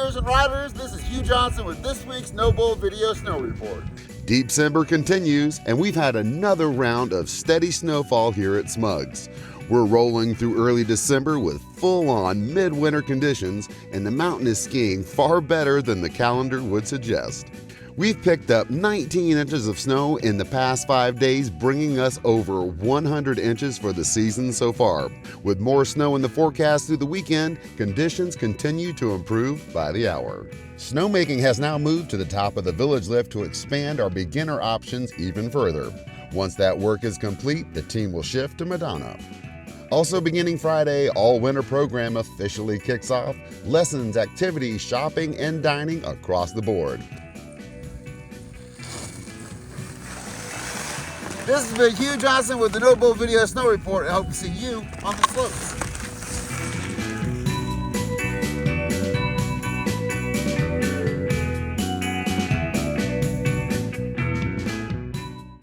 bikers and riders, this is Hugh Johnson with this week's Snowball Video Snow Report. Deepcember continues, and we've had another round of steady snowfall here at Smuggs. We're rolling through early December with full-on midwinter conditions, and the mountain is skiing far better than the calendar would suggest. We've picked up 19 inches of snow in the past 5 days, bringing us over 100 inches for the season so far. With more snow in the forecast through the weekend, conditions continue to improve by the hour. Snowmaking has now moved to the top of the village lift to expand our beginner options even further. Once that work is complete, the team will shift to Madonna. Also beginning Friday, all-winter program officially kicks off. Lessons, activities, shopping, and dining across the board. This has been Hugh Johnson with the Snowball Video Snow Report. I hope to see you on the slopes.